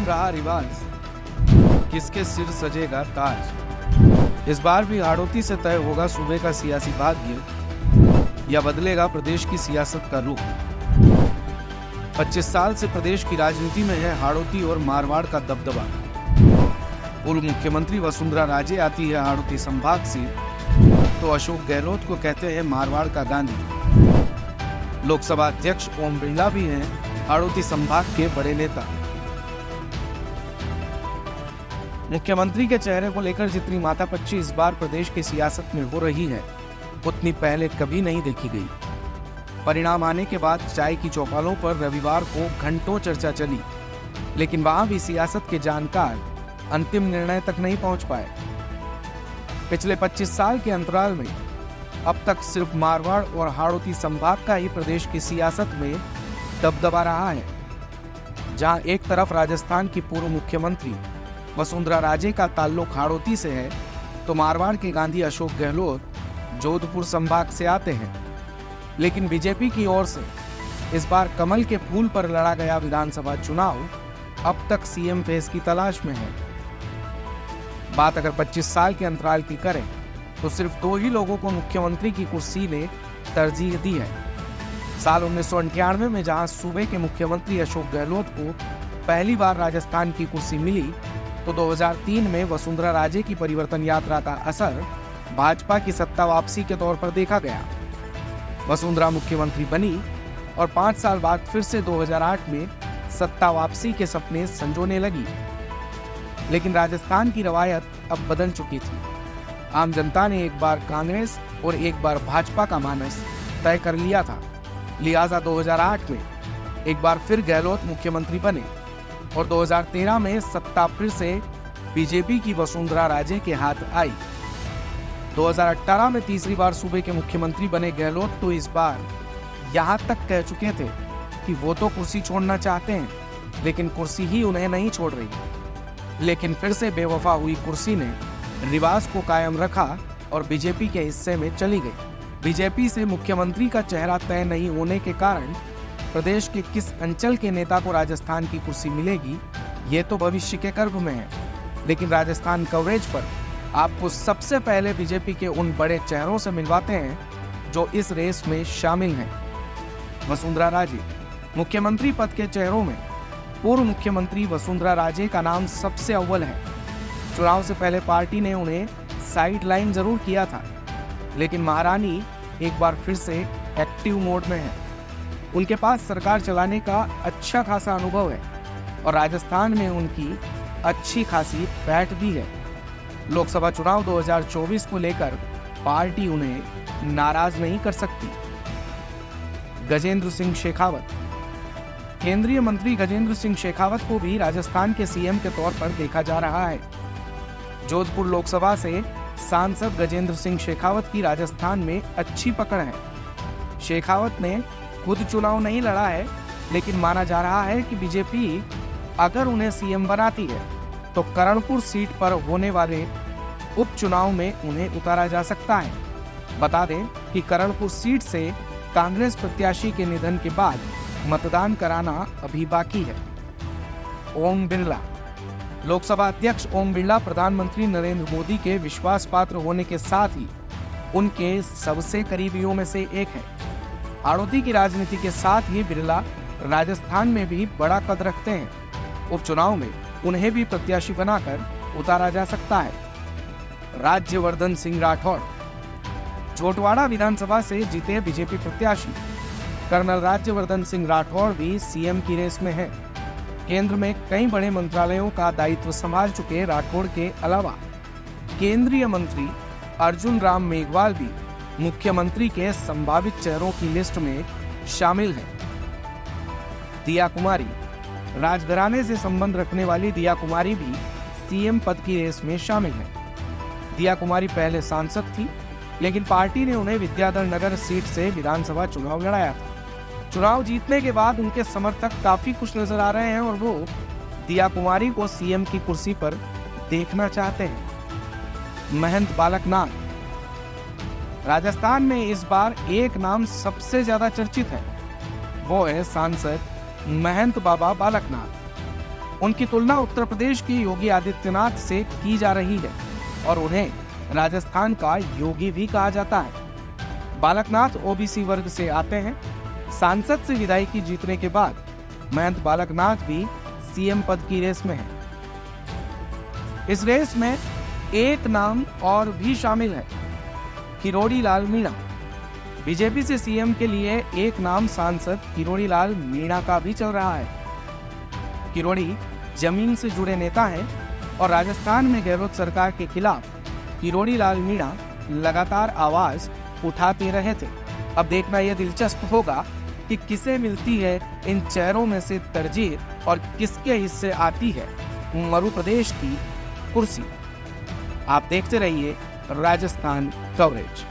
कायम रहा रिवाज, किसके सिर सजेगा ताज। इस बार भी हाड़ौती से तय होगा सूबे का सियासी भाग्य या बदलेगा प्रदेश की सियासत का रुख। 25 साल से प्रदेश की राजनीति में है हाड़ौती और मारवाड़ का दबदबा। पूर्व मुख्यमंत्री वसुंधरा राजे आती है हाड़ौती संभाग से, तो अशोक गहलोत को कहते हैं मारवाड़ का गांधी। लोकसभा अध्यक्ष ओम बिरला भी हैं हाड़ौती संभाग के बड़े नेता। मुख्यमंत्री के चेहरे को लेकर जितनी माथापच्ची इस बार प्रदेश की सियासत में हो रही है, उतनी पहले कभी नहीं देखी गई। परिणाम आने के बाद चाय की चौपालों पर रविवार को घंटों चर्चा चली, लेकिन वहां भी सियासत के जानकार अंतिम निर्णय तक नहीं पहुंच पाए। पिछले 25 साल के अंतराल में अब तक सिर्फ मारवाड़ और हाड़ौती संभाग का ही प्रदेश की सियासत में दबदबा रहा है। जहां एक तरफ राजस्थान की पूर्व मुख्यमंत्री वसुंधरा राजे का ताल्लुक हाड़ौती से है, तो मारवाड़ के गांधी अशोक गहलोत जोधपुर संभाग से आते हैं। लेकिन बीजेपी की ओर से इस बार कमल के फूल पर लड़ा गया विधानसभा चुनाव अब तक सीएम फेस की तलाश में है। बात अगर 25 साल के अंतराल की करें, तो सिर्फ 2 ही लोगों को मुख्यमंत्री की कुर्सी ने तरजीह दी है। साल 1998 में जहां सूबे के मुख्यमंत्री अशोक गहलोत को पहली बार राजस्थान की कुर्सी मिली, तो 2003 में वसुंधरा राजे की परिवर्तन यात्रा का असर भाजपा की सत्ता वापसी के तौर पर देखा गया। वसुंधरा मुख्यमंत्री बनी और 5 साल बाद फिर से 2008 में सत्ता वापसी के सपने संजोने लगी। लेकिन राजस्थान की रवायत अब बदल चुकी थी। आम जनता ने एक बार कांग्रेस और एक बार भाजपा का मानस तय कर लिया था। लिहाजा 2008 में एक बार फिर गहलोत मुख्यमंत्री बने और 2013 में सत्ता फिर से बीजेपी की वसुंधरा राजे के हाथ आई। 2018 में तीसरी बार सूबे के मुख्यमंत्री बने गहलोत तो इस बार यहाँ तक कह चुके थे कि वो तो कुर्सी छोड़ना चाहते हैं, लेकिन कुर्सी ही उन्हें नहीं छोड़ रही। लेकिन फिर से बेवफा हुई कुर्सी ने रिवाज को कायम रखा और बीजेपी के हिस्से में चली गई। बीजेपी से मुख्यमंत्री का चेहरा तय नहीं होने के कारण प्रदेश के किस अंचल के नेता को राजस्थान की कुर्सी मिलेगी, ये तो भविष्य के गर्भ में है। लेकिन राजस्थान कवरेज पर आपको सबसे पहले बीजेपी के उन बड़े चेहरों से मिलवाते हैं जो इस रेस में शामिल हैं। वसुंधरा राजे मुख्यमंत्री पद के चेहरों में पूर्व मुख्यमंत्री वसुंधरा राजे का नाम सबसे अव्वल है। चुनाव से पहले पार्टी ने उन्हें साइड लाइन जरूर किया था, लेकिन महारानी एक बार फिर से एक्टिव मोड में है। उनके पास सरकार चलाने का अच्छा खासा अनुभव है और राजस्थान में उनकी अच्छी खासी बैठ भी है। लोकसभा चुनाव 2024 को लेकर पार्टी उन्हें नाराज नहीं कर सकती। गजेंद्र सिंह शेखावत केंद्रीय मंत्री गजेंद्र सिंह शेखावत को भी राजस्थान के सीएम के तौर पर देखा जा रहा है। जोधपुर लोकसभा से सांसद गजेंद्र सिंह शेखावत की राजस्थान में अच्छी पकड़ है। शेखावत ने खुद चुनाव नहीं लड़ा है, लेकिन माना जा रहा है कि बीजेपी अगर उन्हें सीएम बनाती है तो करणपुर सीट पर होने वाले उपचुनाव में उन्हें उतारा जा सकता है। बता दें कि करणपुर सीट से कांग्रेस प्रत्याशी के निधन के बाद मतदान कराना अभी बाकी है। ओम बिरला लोकसभा अध्यक्ष ओम बिरला प्रधानमंत्री नरेंद्र मोदी के विश्वास पात्र होने के साथ ही उनके सबसे करीबियों में से एक है। हाड़ौती की राजनीति के साथ ही बिरला राजस्थान में भी बड़ा कद रखते हैं। उपचुनाव में उन्हें भी प्रत्याशी बनाकर उतारा जा सकता है। राज्यवर्धन सिंह राठौड़ जोटवाड़ा विधानसभा से जीते बीजेपी प्रत्याशी कर्नल राज्यवर्धन सिंह राठौड़ भी सीएम की रेस में है। केंद्र में कई बड़े मंत्रालयों का दायित्व संभाल चुके राठौड़ के अलावा केंद्रीय मंत्री अर्जुन राम मेघवाल भी मुख्यमंत्री के संभावित चेहरों की लिस्ट में शामिल हैं। दिया कुमारी राजघराने से संबंध रखने वाली दिया कुमारी भी सीएम पद की रेस में शामिल है। दिया कुमारी पहले सांसद थी, लेकिन पार्टी ने उन्हें विद्याधर नगर सीट से विधानसभा चुनाव लड़ाया था। चुनाव जीतने के बाद उनके समर्थक काफी खुश नजर आ रहे हैं और वो दिया कुमारी को सीएम की कुर्सी पर देखना चाहते हैं। महंत बालकनाथ राजस्थान में इस बार एक नाम सबसे ज्यादा चर्चित है, वो है सांसद महंत बाबा बालकनाथ। उनकी तुलना उत्तर प्रदेश के योगी आदित्यनाथ से की जा रही है और उन्हें राजस्थान का योगी भी कहा जाता है। बालकनाथ ओबीसी वर्ग से आते हैं। सांसद से विधायकी जीतने के बाद महंत बालकनाथ भी सीएम पद की रेस में है। इस रेस में एक नाम और भी शामिल है, किरोड़ी लाल मीणा। बीजेपी से सीएम के लिए एक नाम सांसद किरोड़ी लाल मीणा का भी चल रहा है। किरोड़ी जमीन से जुड़े नेता हैं और राजस्थान में गहलोत सरकार के खिलाफ किरोड़ी लाल मीणा लगातार आवाज उठाते रहे थे। अब देखना यह दिलचस्प होगा कि किसे मिलती है इन चेहरों में से तरजीह और किसके हिस्से आती है मध्य प्रदेश की कुर्सी। आप देखते रहिए राजस्थान कवरेज।